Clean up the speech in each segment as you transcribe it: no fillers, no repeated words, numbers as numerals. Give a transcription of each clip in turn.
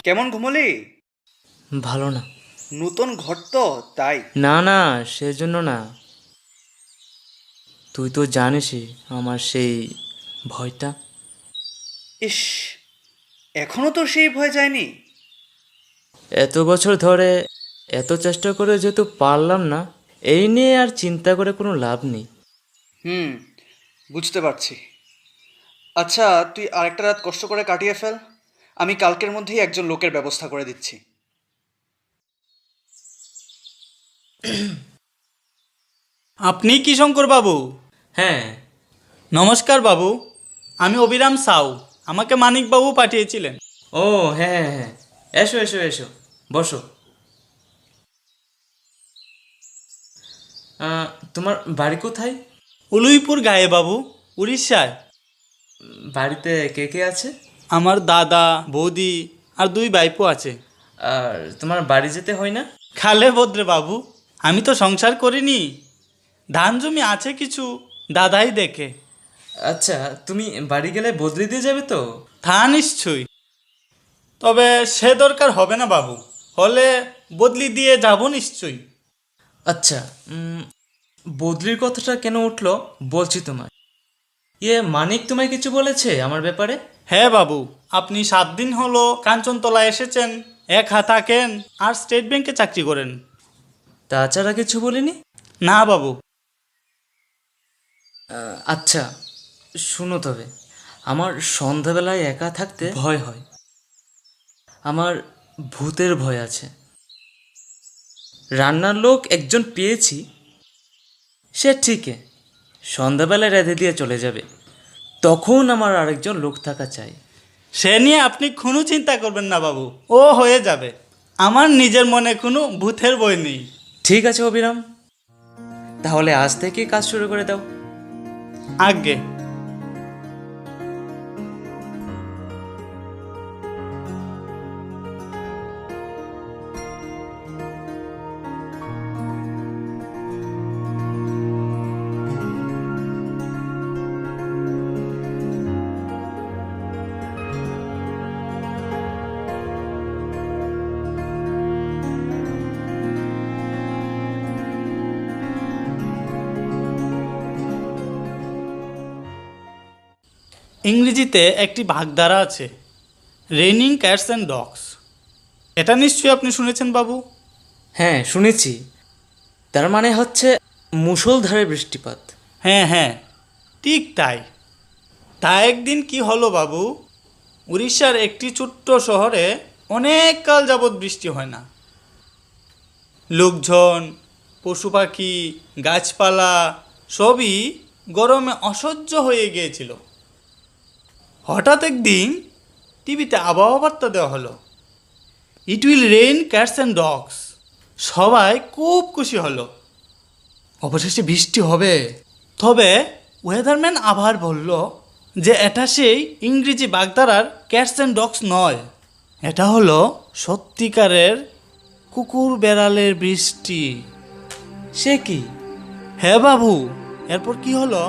কেমন ঘুমলি? ভালো না। নতুন ঘর তো, তাই। না না, সেজন্য না। তুই তো জানিসই আমার সেই ভয়টা। ইস, এখনো তোর সেই ভয় যায়নি? এত বছর ধরে এত চেষ্টা করে যেহেতু পারলাম না, এই নিয়ে আর চিন্তা করে কোনো লাভ নেই। হুম, বুঝতে পারছি। আচ্ছা, তুই আরেকটা রাত কষ্ট করে কাটিয়ে ফেল। আমি কালকের মধ্যেই একজন লোকের ব্যবস্থা করে দিচ্ছি। আপনি কি শঙ্কর বাবু? হ্যাঁ। নমস্কার বাবু, আমি অবিরাম সাউ। আমাকে মানিক বাবু পাঠিয়েছিলেন। ও, হ্যাঁ হ্যাঁ হ্যাঁ, এসো এসো এসো, বসো। তোমার বাড়ি কোথায়? উলুইপুর গায়ে বাবু, উড়িষ্যায়। বাড়িতে কে কে আছে? আমার দাদা, বৌদি আর দুই ভাইপো আছে। আর তোমার বাড়ি যেতে হয় না? খালে বদ্রে বাবু, আমি তো সংসার করিনি। ধান জমি আছে কিছু, দাদাই দেখে। আচ্ছা, তুমি বাড়ি গেলে বদলে দিয়ে যাবে তো? তা নিশ্চয়ই, তবে সে দরকার হবে না বাবু। হলে বদলি দিয়ে যাব নিশ্চয়ই। আচ্ছা, বদলির কথাটা কেন উঠলো বলছি তোমায়। মানিক তোমায় কিছু বলেছে আমার ব্যাপারে? হ্যাঁ বাবু, আপনি 7 দিন হলো কাঞ্চনতলা এসেছেন, একা থাকেন আর স্টেট ব্যাংকে চাকরি করেন। তাছাড়া কিছু বলিনি? না বাবু। আচ্ছা, শুনো তবে, আমার সন্ধ্যাবেলায় একা থাকতে ভয় হয়। আমার ভূতের ভয় আছে। রান্নার লোক একজন পেয়েছি, সে ঠিকই সন্ধ্যাবেলায় রেঁধে দিয়ে চলে যাবে। তখন আমার আরেকজন লোক থাকা চাই। সে নিয়ে আপনি কোনো চিন্তা করবেন না বাবু, ও হয়ে যাবে। আমার নিজের মনে কোনো ভূতের ভয় নেই। ঠিক আছে অবিরাম, তাহলে আজ থেকে কাজ শুরু করে দাও। আজ্ঞে। ইংরেজিতে একটি ভাগধারা আছে, রেইনিং ক্যাটস অ্যান্ড ডগস। এটা নিশ্চয়ই আপনি শুনেছেন বাবু। হ্যাঁ, শুনেছি। তার মানে হচ্ছে মুষলধারে বৃষ্টিপাত। হ্যাঁ হ্যাঁ, ঠিক তাই। তা একদিন কি হলো বাবু, উড়িষ্যার একটি ছোট্ট শহরে অনেক কাল যাবৎ বৃষ্টি হয় না। লোকজন, পশু পাখি, গাছপালা সবই গরমে অসহ্য হয়ে গিয়েছিল। হঠাৎ একদিন টিভিতে আবহাওয়া বার্তা দেওয়া হলো, it will rain cats and dogs. সবাই খুব খুশি হলো, অবশেষে বৃষ্টি হবে। তবে ওয়েদারম্যান আবার বলল যে এটা সেই ইংরেজি বাগধারার ক্যাটস অ্যান্ড ডগস নয়, এটা হলো সত্যিকারের কুকুর বেড়ালের বৃষ্টি। সে কি? হ্যাঁ বাবু, এরপর কি হলো?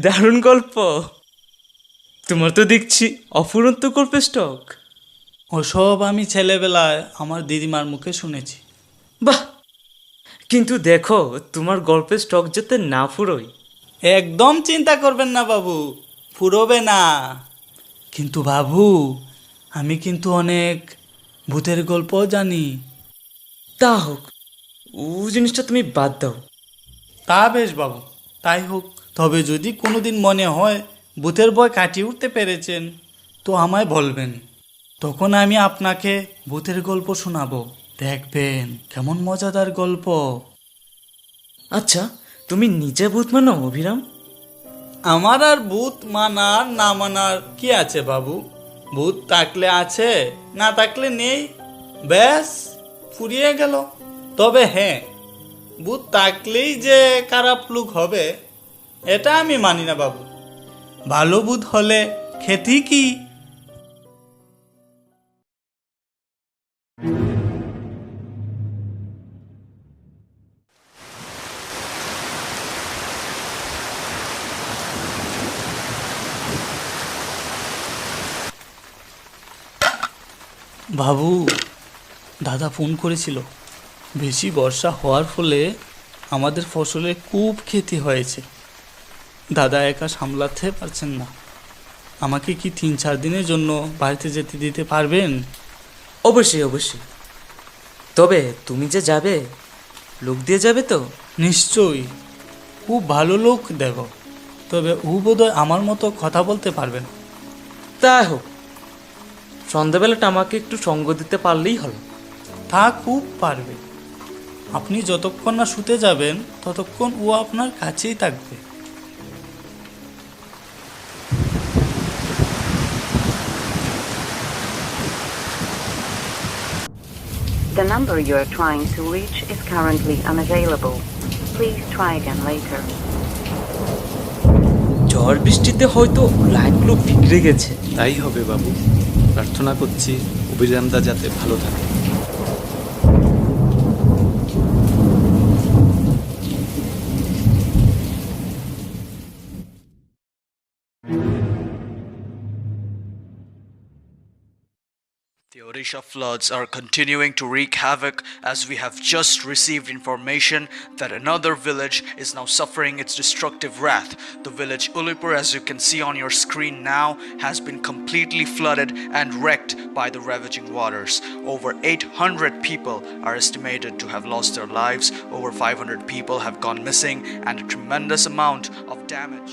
দারুণ গল্প। তোমার তো দেখছি অফুরন্ত গল্পের স্টক। ওসব আমি ছেলেবেলায় আমার দিদিমার মুখে শুনেছি। বাহ, কিন্তু দেখো তোমার গল্পের স্টক যাতে না ফুরোয়। একদম চিন্তা করবেন না বাবু, ফুরোবে না। কিন্তু বাবু, আমি কিন্তু অনেক ভূতের গল্পও জানি। তা হোক, ও জিনিসটা তুমি বাদ দাও। তা বেশ বাবু, তাই হোক। তবে যদি কোনোদিন মনে হয় ভূতের ভয় কাটিয়ে উঠতে পেরেছেন, তো আমায় বলবেন। তখন আমি আপনাকে ভূতের গল্প শোনাবো। দেখবেন কেমন মজাদার গল্প। আচ্ছা, তুমি নিজে ভূত মানো অভিরাম? আমার আর ভূত মানার না মানার কি আছে বাবু? ভূত থাকলে আছে, না থাকলে নেই, ব্যাস ফুরিয়ে গেল। তবে হ্যাঁ, ভূত থাকলেই যে খারাপ লোক হবে এটা আমি মানি না বাবু। ভালো ভূত হলে খেতি কি? বাবু, দাদা ফোন করেছিল। বেশি বর্ষা হওয়ার ফলে আমাদের ফসলে খুব ক্ষতি হয়েছে। দাদা একা সামলাতে পারছেন না। আমাকে কি 3-4 দিনের জন্য বাড়িতে যেতে দিতে পারবেন? অবশ্যই অবশ্যই। তবে তুমি যে যাবে, লোক দিয়ে যাবে তো? নিশ্চয়ই, খুব ভালো লোক দেব। তবে ও বোধহয় আমার মতো কথা বলতে পারবেন। তাই হোক, সন্ধ্যাবেলাটা আমাকে একটু সঙ্গ দিতে পারলেই হলো। তা খুব পারবে। আপনি যতক্ষণ না শুতে যাবেন ততক্ষণ ও আপনার কাছেই থাকবে। The number you are trying to reach is currently unavailable. Please try again later. ঝড় বৃষ্টিতে হয়তো লাইনগুলো বিগড়ে গেছে। তাই হবে বাবু, প্রার্থনা করছি অভিযানদা যাতে ভালো থাকে। The Odisha floods are continuing to wreak havoc as we have just received information that another village is now suffering its destructive wrath. The village Ulipur, as you can see on your screen now, has been completely flooded and wrecked by the ravaging waters. Over 800 people are estimated to have lost their lives, over 500 people have gone missing, and a tremendous amount of damage.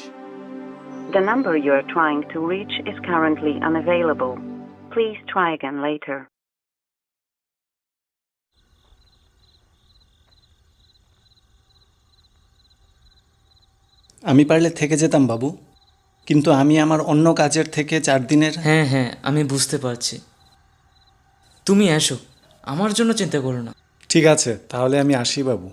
The number you are trying to reach is currently unavailable. Please try again later. আমি পারলে থেকে যেতাম বাবু, কিন্তু আমি আমার অন্য কাজের থেকে 4 দিনের। হ্যাঁ হ্যাঁ, আমি বুঝতে পারছি। তুমি এসো, আমার জন্য চিন্তা করো না। ঠিক আছে, তাহলে আমি আসি বাবু।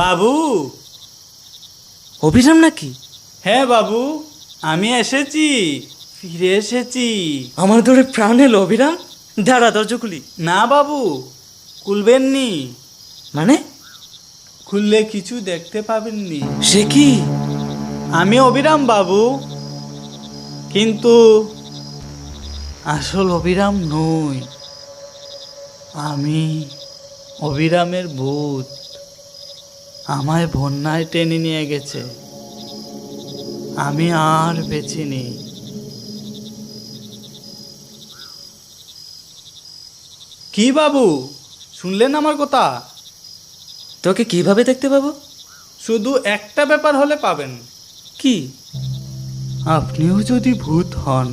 বাবু। অভিরাম নাকি? হ্যাঁ বাবু, আমি এসেছি, ফিরে এসেছি। আমার ধরে প্রাণ এলো। অভিরাম, দাঁড়া, দরজা খুলি। না বাবু, খুলবেননি। মানে? খুললে কিছু দেখতে পাবেননি। সে কি? আমি অবিরাম বাবু, কিন্তু আসল অবিরাম নই। আমি অবিরামের ভূত। আমায় বন্যায় টেনে নিয়ে গেছে। আমি আর বেঁচে নেই। কি বাবু, শুনলেন আমার কথা? তোকে কিভাবে দেখতে পাবো? শুধু একটা ব্যাপার হলে পাবেন। কি? আপনিও যদি ভূত হন।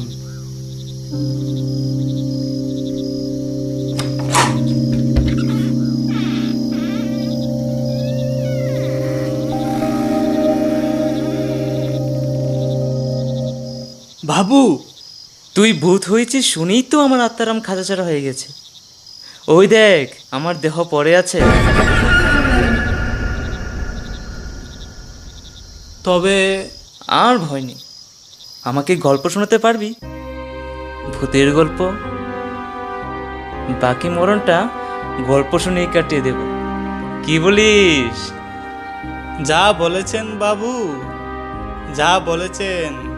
বাবু, তুই ভূত হয়েছিস শুনেই তো আমার আত্মারাম খাঁচাছাড়া হয়ে গেছে। ওই দেখ, আমার দেহ পড়ে আছে। তবে আর ভয় নেই। আমাকে গল্প শোনাতে পারবি? ভূতের গল্প। বাকি মরণটা গল্প শুনেই কাটিয়ে দেব। কি বলিস? যা বলেছেন বাবু, যা বলেছেন।